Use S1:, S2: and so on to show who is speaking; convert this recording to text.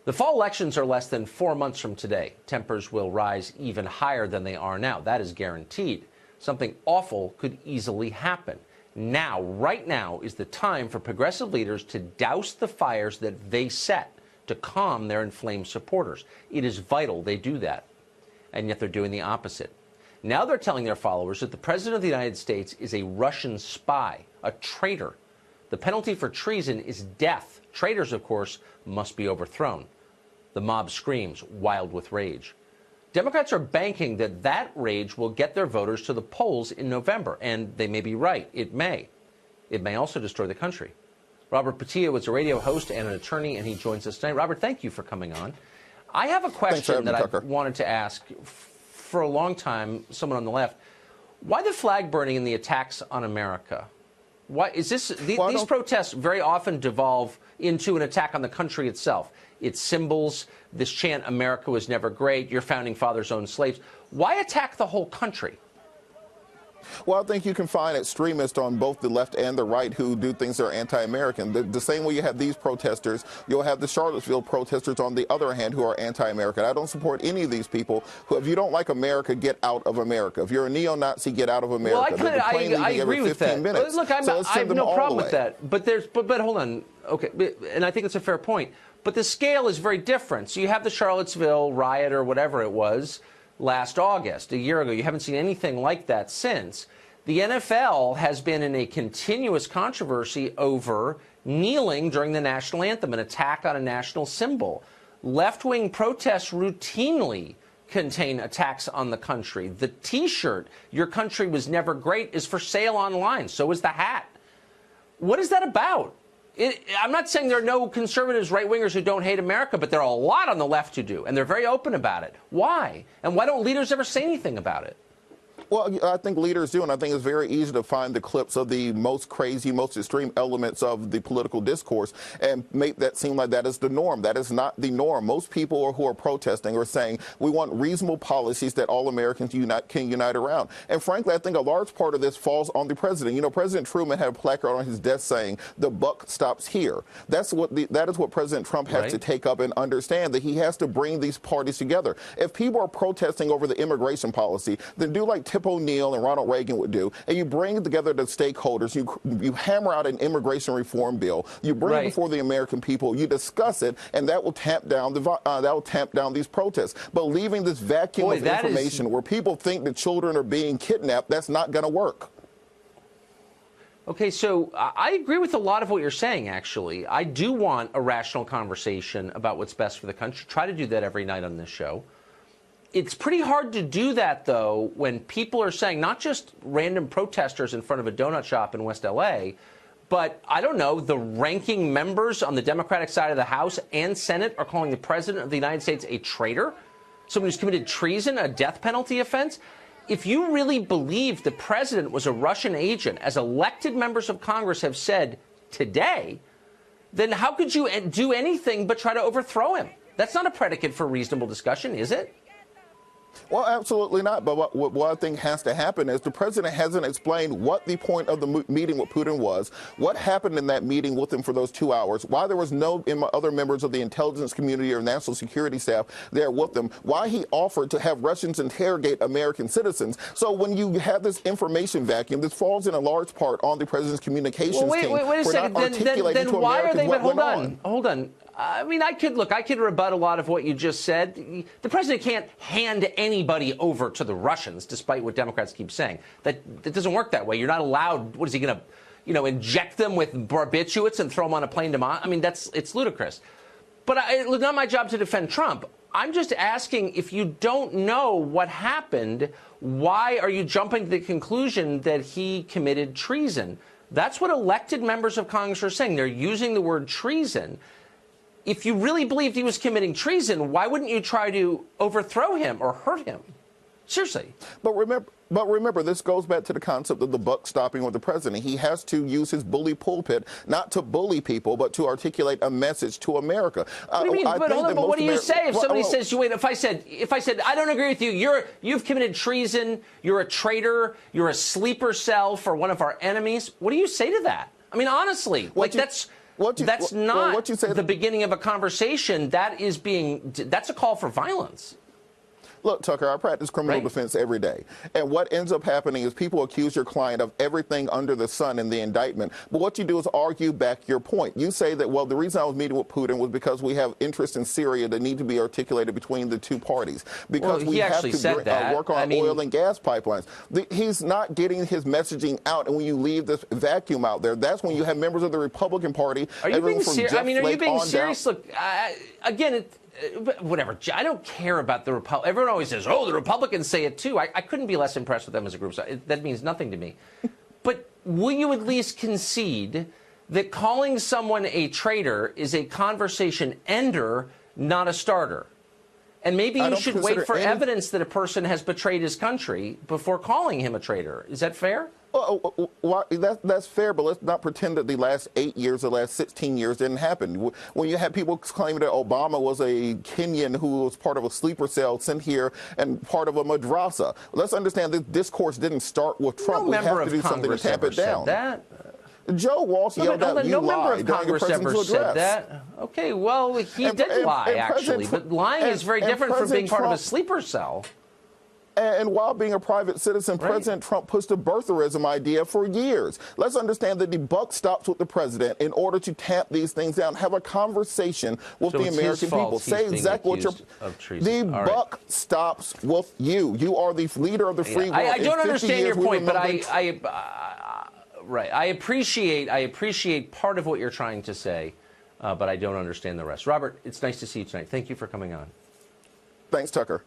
S1: The fall elections are less than 4 months from today. Tempers will rise even higher than they are now. That is guaranteed. Something awful could easily happen. Now, right now, is the time for progressive leaders to douse the fires that they set to calm their inflamed supporters. It is vital they do that. And yet they're doing the opposite. Now they're telling their followers that the President of the United States is a Russian spy, a traitor. The penalty for treason is death. Traitors, of course, must be overthrown. The mob screams, wild with rage. Democrats are banking that that rage will get their voters to the polls in November, and they may be right. It may. It may also destroy the country. Robert Petilla was a radio host and an attorney, and he joins us tonight. Robert, thank you for coming on. I have a question that I wanted to ask for a long time, someone on the left. Why the flag burning and the attacks on America? Why is this? These protests very often devolve into an attack on the country itself. Its symbols, this chant, America was never great, your founding fathers owned slaves. Why attack the whole country?
S2: Well, I think you can find extremists on both the left and the right who do things that are anti-American. The same way you have these protesters, you'll have the Charlottesville protesters on the other hand who are anti-American. I don't support any of these people who, if you don't like America, get out of America. If you're a neo-Nazi, get out of America.
S1: Well, I agree with that.
S2: Minutes.
S1: Look, I have no problem with that. But hold on. Okay, and I think it's a fair point. But the scale is very different. So you have the Charlottesville riot or whatever it was last August, a year ago. You haven't seen anything like that since. The NFL has been in a continuous controversy over kneeling during the national anthem, an attack on a national symbol. Left-wing protests routinely contain attacks on the country. The T-shirt, "Your country was never great," is for sale online. So is the hat. What is that about? I'm not saying there are no conservatives, right-wingers who don't hate America, but there are a lot on the left who do, and they're very open about it. Why? And why don't leaders ever say anything about it?
S2: Well, I think leaders do, and I think it's very easy to find the clips of the most crazy, most extreme elements of the political discourse and make that seem like that is the norm. That is not the norm. Most people who are protesting are saying we want reasonable policies that all Americans can unite around. And frankly, I think a large part of this falls on the president. You know, President Truman had a placard on his desk saying the buck stops here. That is what President Trump has to take up and understand, that he has to bring these parties together. If people are protesting over the immigration policy, then do like Tip O'Neill and Ronald Reagan would do, and you bring together the stakeholders, you hammer out an immigration reform bill, you bring it before the American people, you discuss it, and that will tamp down these protests. But leaving this vacuum of information where people think that children are being kidnapped, that's not going to work.
S1: Okay, so I agree with a lot of what you're saying, actually. I do want a rational conversation about what's best for the country. Try to do that every night on this show. It's pretty hard to do that, though, when people are saying, not just random protesters in front of a donut shop in West L.A., but, I don't know, the ranking members on the Democratic side of the House and Senate are calling the President of the United States a traitor, someone who's committed treason, a death penalty offense. If you really believe the President was a Russian agent, as elected members of Congress have said today, then how could you do anything but try to overthrow him? That's not a predicate for reasonable discussion, is it?
S2: Well, absolutely not. But what I think has to happen is the president hasn't explained what the point of the meeting with Putin was, what happened in that meeting with him for those 2 hours, why there was no other members of the intelligence community or national security staff there with them, why he offered to have Russians interrogate American citizens. So when you have this information vacuum, this falls in a large part on the president's communications team.
S1: Wait a second. Then why are they? Hold on. I mean, I could rebut a lot of what you just said. The president can't hand anybody over to the Russians, despite what Democrats keep saying. That doesn't work that way. You're not allowed. What is he going to, inject them with barbiturates and throw them on a plane to Moscow? I mean, it's ludicrous. But it's not my job to defend Trump. I'm just asking, if you don't know what happened, why are you jumping to the conclusion that he committed treason? That's what elected members of Congress are saying. They're using the word treason. If you really believed he was committing treason, why wouldn't you try to overthrow him or hurt him? Seriously.
S2: But remember, this goes back to the concept of the buck stopping with the president. He has to use his bully pulpit not to bully people, but to articulate a message to America.
S1: What do you mean? But what do you say if somebody says, wait, if I said, I don't agree with you, you've committed treason, you're a traitor, you're a sleeper cell for one of our enemies, what do you say to that? I mean, honestly, That's not the beginning of a conversation. That's a call for violence.
S2: Look, Tucker, I practice criminal defense every day. And what ends up happening is people accuse your client of everything under the sun in the indictment. But what you do is argue back your point. You say that, well, the reason I was meeting with Putin was because we have interests in Syria that need to be articulated between the two parties. Because we have to work on oil and gas pipelines. He's not getting his messaging out. And when you leave this vacuum out there, that's when you have members of the Republican Party.
S1: Are you being serious? I mean, are you being serious? Look, again, whatever. I don't care about the Republicans. Everyone always says, oh, the Republicans say it too. I couldn't be less impressed with them as a group. So that means nothing to me. But will you at least concede that calling someone a traitor is a conversation ender, not a starter? And maybe you should wait for evidence that a person has betrayed his country before calling him a traitor. Is that fair?
S2: Well, that's fair, but let's not pretend that the last 8 years, the last 16 years didn't happen. When you had people claiming that Obama was a Kenyan who was part of a sleeper cell sent here and part of a madrasa, let's understand this discourse didn't start with Trump.
S1: No member of Congress ever said that.
S2: Joe Walsh yelled out, "You lied," during the presidential address.
S1: Said that. Okay, well, he did lie, actually, but lying is very different from being part of a sleeper cell.
S2: And while being a private citizen, President Trump pushed the birtherism idea for years. Let's understand that the buck stops with the president in order to tamp these things down. Have a conversation with the American people. Say exactly what the buck stops with you. You are the leader of the free world.
S1: I don't understand your point, but I appreciate part of what you're trying to say, but I don't understand the rest. Robert, it's nice to see you tonight. Thank you for coming on.
S2: Thanks, Tucker.